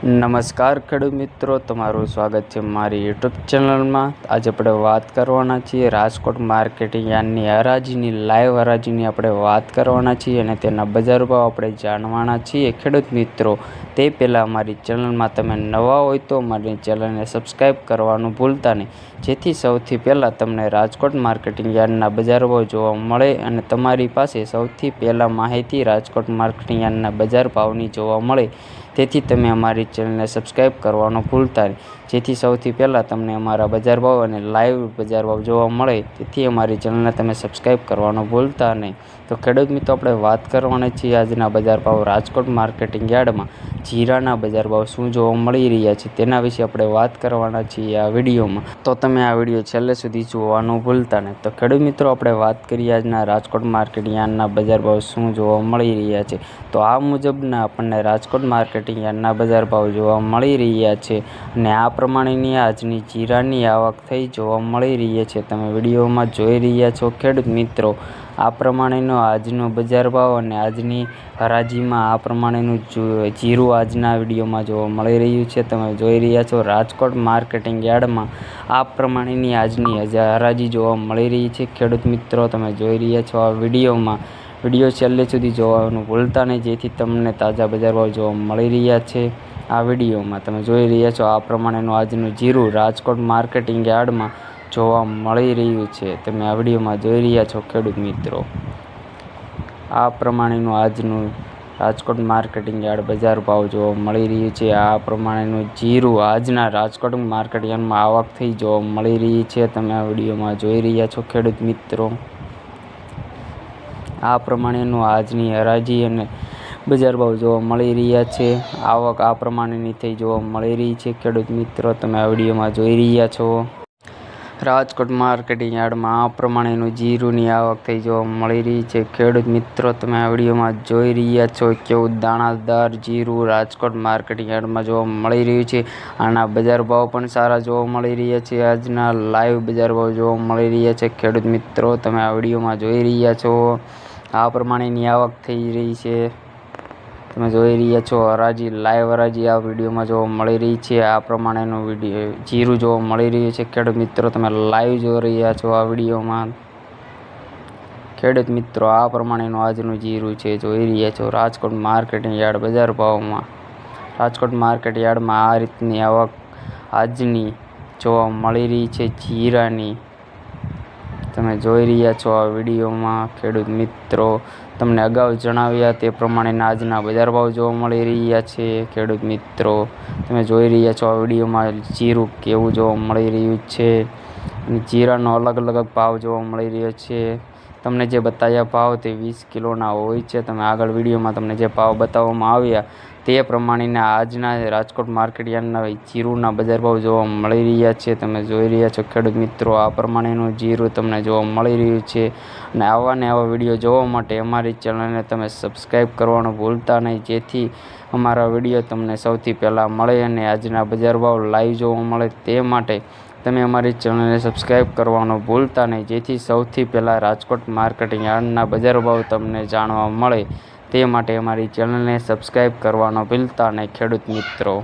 નમસ્કાર ખેડૂત મિત્રો, તમારું સ્વાગત છે મારી યુટ્યુબ ચેનલમાં। આજે આપણે વાત કરવાના છીએ રાજકોટ માર્કેટિંગ યાર્ડની હરાજીની લાઈવ હરાજીની આપણે વાત કરવાના છીએ અને તેના બજાર ભાવ આપણે જાણવાના છીએ। ખેડૂત મિત્રો, તે પહેલાં અમારી ચેનલમાં તમે નવા હોય તો અમારી ચેનલને સબસ્ક્રાઈબ કરવાનું ભૂલતા નહીં, જેથી સૌથી પહેલાં તમને રાજકોટ માર્કેટિંગ યાર્ડના બજાર ભાવ જોવા મળે અને તમારી પાસે સૌથી પહેલાં માહિતી રાજકોટ માર્કેટિંગ યાર્ડના બજાર ભાવની જોવા મળે। તેથી તમે અમારી ચેનલને સબસ્ક્રાઈબ કરવાનું ભૂલતા નહીં, જેથી સૌથી પહેલાં તમને અમારા બજાર ભાવ અને લાઈવ બજાર ભાવ જોવા મળે। તેથી અમારી ચેનલને તમે સબસ્ક્રાઈબ કરવાનું ભૂલતા નહીં। તો ખેડૂત મિત્રો, આપણે વાત કરવાની છીએ આજના બજાર ભાવ રાજકોટ માર્કેટિંગ યાર્ડમાં જીરાના બજાર ભાવ શું જોવા મળી રહ્યા છે તેના વિશે આપણે વાત કરવાના છીએ આ વિડીયોમાં। તો તમે આ વિડીયો છેલ્લે સુધી જોવાનું ભૂલતા નહીં। તો ખેડૂત મિત્રો, આપણે વાત કરીએ આજના રાજકોટ માર્કેટિંગ યાર્ડના બજાર ભાવ શું જોવા મળી રહ્યા છે। તો આ મુજબના આપણને રાજકોટ માર્કેટિંગ યાર્ડના બજાર ભાવ જોવા મળી રહ્યા છે અને આ પ્રમાણેની આજની જીરાની આવક થઈ જોવા મળી રહી છે। તમે વિડીયોમાં જોઈ રહ્યા છો ખેડૂત મિત્રો, આ પ્રમાણેનો આજનો બજાર ભાવ અને આજની હરાજીમાં આ પ્રમાણેનું જીરું આજના વિડીયોમાં જોવા મળી રહ્યું છે। તમે જોઈ રહ્યા છો રાજકોટ માર્કેટિંગ યાર્ડમાં આ પ્રમાણેની આજની હરાજી જોવા મળી રહી છે। ખેડૂત મિત્રો, તમે જોઈ રહ્યા છો આ વિડીયો છેલ્લે સુધી જોવાનું ભૂલતા નહીં, જેથી તમને તાજા બજાર ભાવ જોવા મળી રહ્યા છે। આ વિડીયોમાં તમે જોઈ રહ્યા છો આ પ્રમાણેનું આજનું જીરું રાજકોટ માર્કેટિંગ યાર્ડમાં જોવા મળી રહ્યું છે। તમે આ વિડીયોમાં જોઈ રહ્યા છો ખેડૂત મિત્રો, આ પ્રમાણેનું આજનું રાજકોટ માર્કેટિંગ યાર્ડ બજાર ભાવ જોવા મળી રહ્યું છે। આ પ્રમાણેનું જીરું આજના રાજકોટ માર્કેટ યાર્ડમાં આવક થઈ જોવા મળી રહી છે। તમે આ વિડીયોમાં જોઈ રહ્યા છો ખેડૂત મિત્રો, આ પ્રમાણેનું આજની હરાજી અને બજાર ભાવ જોવા મળી રહ્યા છે। આવક આ પ્રમાણેની થઈ જોવા મળી રહી છે। ખેડૂત મિત્રો, તમે આ વિડીયોમાં જોઈ રહ્યા છો રાજકોટ માર્કેટિંગ યાર્ડમાં આ પ્રમાણેનું જીરુની આવક થઈ જોવા મળી રહી છે। ખેડૂત મિત્રો, તમે આ વિડીયોમાં જોઈ રહ્યા છો કેવું દાણાદાર જીરું રાજકોટ માર્કેટિંગ યાર્ડમાં જોવા મળી રહ્યું છે। આના બજાર ભાવ પણ સારા જોવા મળી રહ્યા છે। આજના લાઈવ બજાર ભાવ જોવા મળી રહ્યા છે। ખેડૂત મિત્રો, તમે આ વિડીયોમાં જોઈ રહ્યા છો આ પ્રમાણેની આવક થઈ રહી છે। તમે જોઈ રહ્યા છો હરાજી, લાઈવ હરાજી આ વિડીયોમાં જોવા મળી રહી છે। આ પ્રમાણેનું જીરું જોવા મળી રહ્યું છે। ખેડૂત મિત્રો, તમે લાઈવ જોઈ રહ્યા છો આ વિડીયોમાં। ખેડૂત મિત્રો, આ પ્રમાણેનું આજનું જીરું છે જોઈ રહ્યા છો રાજકોટ માર્કેટિંગ યાર્ડ બજાર ભાવમાં। રાજકોટ માર્કેટ યાર્ડમાં આ રીતની આવક આજની જોવા મળી રહી છે જીરાની। તમે જોઈ રહ્યા છો આ વિડીયોમાં। ખેડૂત મિત્રો, તમને અગાઉ જણાવ્યા તે પ્રમાણેના આજના બજાર ભાવ જોવા મળી રહ્યા છે। ખેડૂત મિત્રો, તમે જોઈ રહ્યા છો આ વિડીયોમાં જીરું કેવું જોવા મળી રહ્યું છે અને જીરાનો અલગ અલગ ભાવ જોવા મળી રહ્યો છે। તમને જે બતાવ્યા ભાવ તે 20 કિલોના હોય છે। તમે આગળ વિડીયોમાં તમને જે ભાવ બતાવવામાં આવ્યા તે પ્રમાણેના આજના રાજકોટ માર્કેટ યાર્ડના જીરુના બજાર ભાવ જોવા મળી રહ્યા છે। તમે જોઈ રહ્યા છો ખેડૂત મિત્રો, આ પ્રમાણેનું જીરું તમને જોવા મળી રહ્યું છે અને આવા વિડીયો જોવા માટે અમારી ચેનલને તમે સબસ્ક્રાઈબ કરવાનું ભૂલતા નહીં, જેથી અમારા વિડીયો તમને સૌથી પહેલાં મળે અને આજના બજાર ભાવ લાઈવ જોવા મળે। તે માટે તમે અમારી ચેનલને સબસ્ક્રાઈબ કરવાનું ભૂલતા નહીં, જેથી સૌથી પહેલાં રાજકોટ માર્કેટિંગ યાર્ડના બજાર ભાવ તમને જાણવા મળે। તે માટે અમારી ચેનલને સબસ્ક્રાઈબ કરવાનો ભૂલતા નહીં ખેડૂત મિત્રો।